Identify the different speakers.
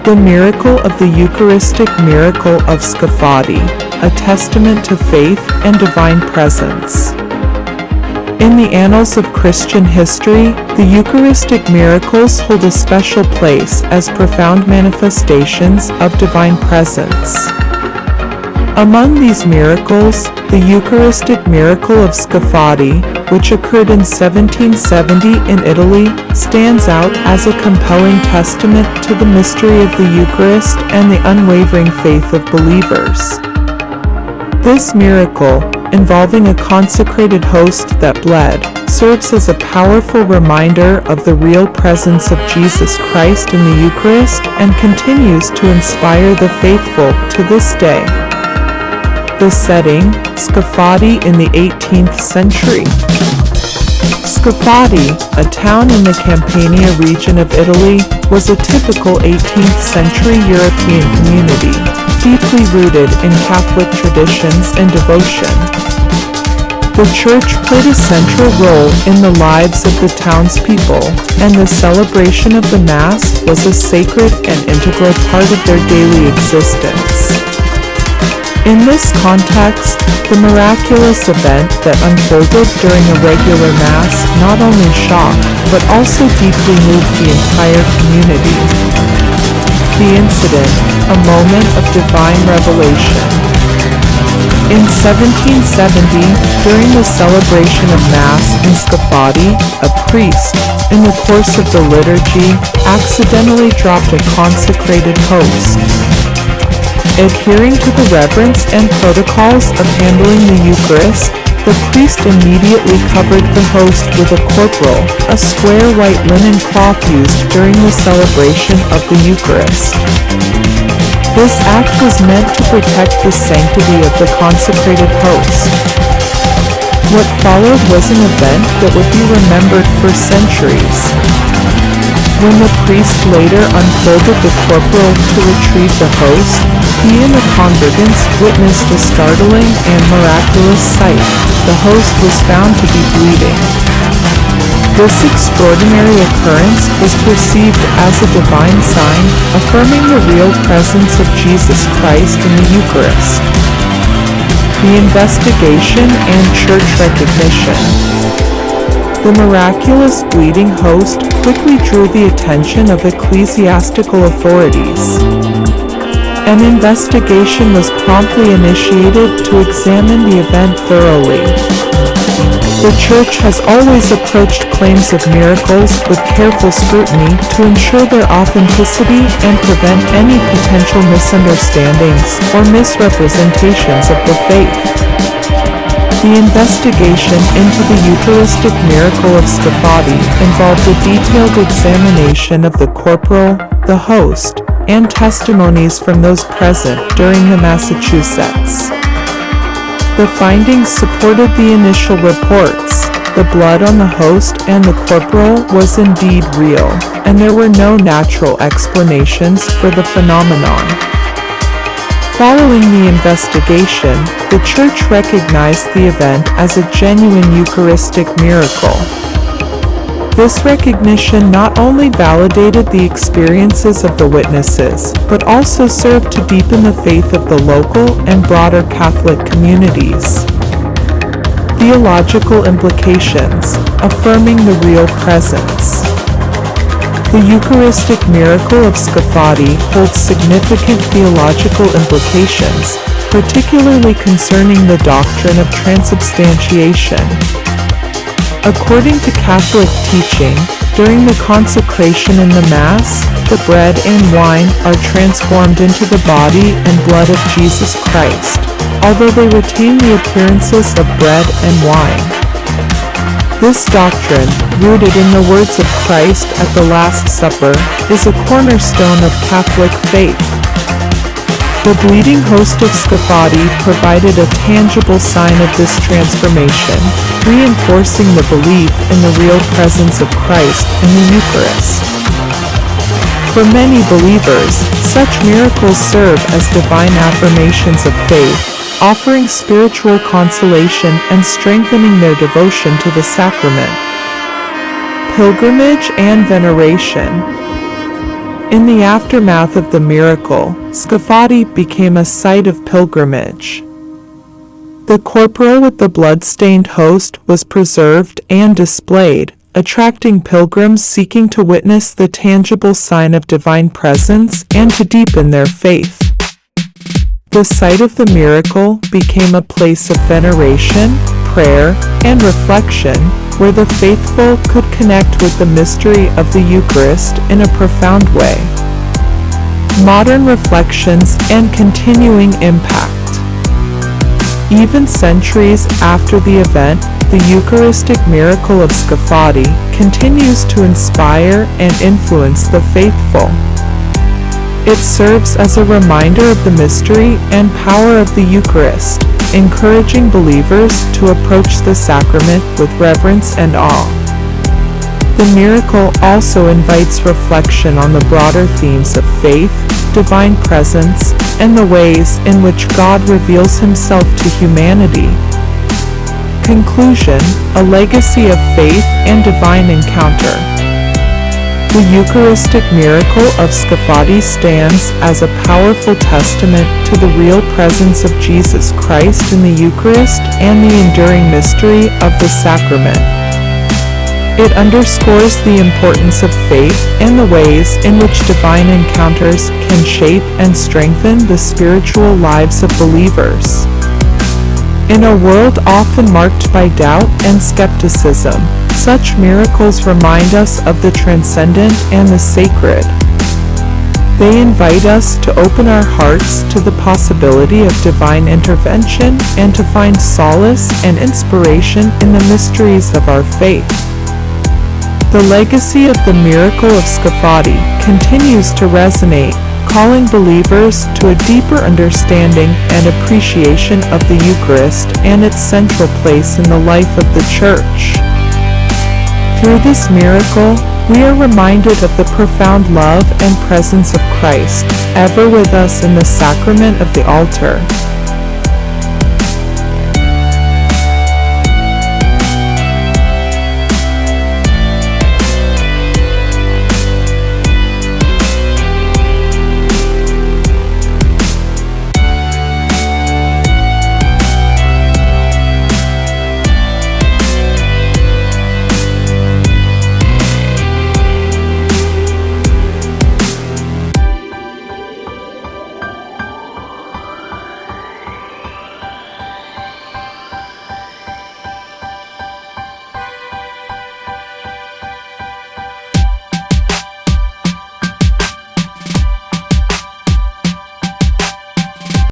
Speaker 1: The miracle of the Eucharistic miracle of Scafati, a testament to faith and divine presence. In the annals of Christian history, the Eucharistic miracles hold a special place as profound manifestations of divine presence. Among these miracles, the Eucharistic miracle of Scafati, which occurred in 1770 in Italy, stands out as a compelling testament to the mystery of the Eucharist and the unwavering faith of believers. This miracle, involving a consecrated host that bled, serves as a powerful reminder of the real presence of Jesus Christ in the Eucharist and continues to inspire the faithful to this day. The setting, Scafati in the 18th century. Scafati, a town in the Campania region of Italy, was a typical 18th century European community, deeply rooted in Catholic traditions and devotion. The church played a central role in the lives of the townspeople, and the celebration of the Mass was a sacred and integral part of their daily existence. In this context, the miraculous event that unfolded during a regular Mass not only shocked, but also deeply moved the entire community. The incident, a moment of divine revelation. In 1770, during the celebration of Mass in Scafati, a priest, in the course of the liturgy, accidentally dropped a consecrated host. Adhering to the reverence and protocols of handling the Eucharist, the priest immediately covered the host with a corporal, a square white linen cloth used during the celebration of the Eucharist. This act was meant to protect the sanctity of the consecrated host. What followed was an event that would be remembered for centuries. When the priest later unfolded the corporal to retrieve the host, he and the congregants witnessed a startling and miraculous sight. The host was found to be bleeding. This extraordinary occurrence was perceived as a divine sign, affirming the real presence of Jesus Christ in the Eucharist. The investigation and church recognition. The miraculous bleeding host quickly drew the attention of ecclesiastical authorities. An investigation was promptly initiated to examine the event thoroughly. The Church has always approached claims of miracles with careful scrutiny to ensure their authenticity and prevent any potential misunderstandings or misrepresentations of the faith. The investigation into the Eucharistic miracle of Scafati involved a detailed examination of the corporal, the host, and testimonies from those present during the Massachusetts. The findings supported the initial reports. The blood on the host and the corporal was indeed real, and there were no natural explanations for the phenomenon. Following the investigation, the Church recognized the event as a genuine Eucharistic miracle. This recognition not only validated the experiences of the witnesses, but also served to deepen the faith of the local and broader Catholic communities. The Theological implications, affirming the real presence. The Eucharistic miracle of Scafati holds significant theological implications, particularly concerning the doctrine of transubstantiation. According to Catholic teaching, during the consecration in the Mass, the bread and wine are transformed into the body and blood of Jesus Christ, although they retain the appearances of bread and wine. This doctrine, rooted in the words of Christ at the Last Supper, is a cornerstone of Catholic faith. The bleeding host of Scafati provided a tangible sign of this transformation, reinforcing the belief in the real presence of Christ in the Eucharist. For many believers, such miracles serve as divine affirmations of faith, offering spiritual consolation and strengthening their devotion to the sacrament. Pilgrimage and veneration. In the aftermath of the miracle, Scafati became a site of pilgrimage. The corporal with the blood-stained host was preserved and displayed, attracting pilgrims seeking to witness the tangible sign of divine presence and to deepen their faith. The site of the miracle became a place of veneration, prayer, and reflection, where the faithful could connect with the mystery of the Eucharist in a profound way. Modern reflections and continuing impact. Even centuries after the event, the Eucharistic miracle of Scafati continues to inspire and influence the faithful. It serves as a reminder of the mystery and power of the Eucharist, encouraging believers to approach the sacrament with reverence and awe. The miracle also invites reflection on the broader themes of faith, divine presence, and the ways in which God reveals himself to humanity. Conclusion: a legacy of faith and divine encounter. The Eucharistic miracle of Scafati stands as a powerful testament to the real presence of Jesus Christ in the Eucharist and the enduring mystery of the sacrament. It underscores the importance of faith and the ways in which divine encounters can shape and strengthen the spiritual lives of believers. In a world often marked by doubt and skepticism, such miracles remind us of the transcendent and the sacred. They invite us to open our hearts to the possibility of divine intervention and to find solace and inspiration in the mysteries of our faith. The legacy of the miracle of Scafati continues to resonate, calling believers to a deeper understanding and appreciation of the Eucharist and its central place in the life of the Church. Through this miracle, we are reminded of the profound love and presence of Christ, ever with us in the sacrament of the altar.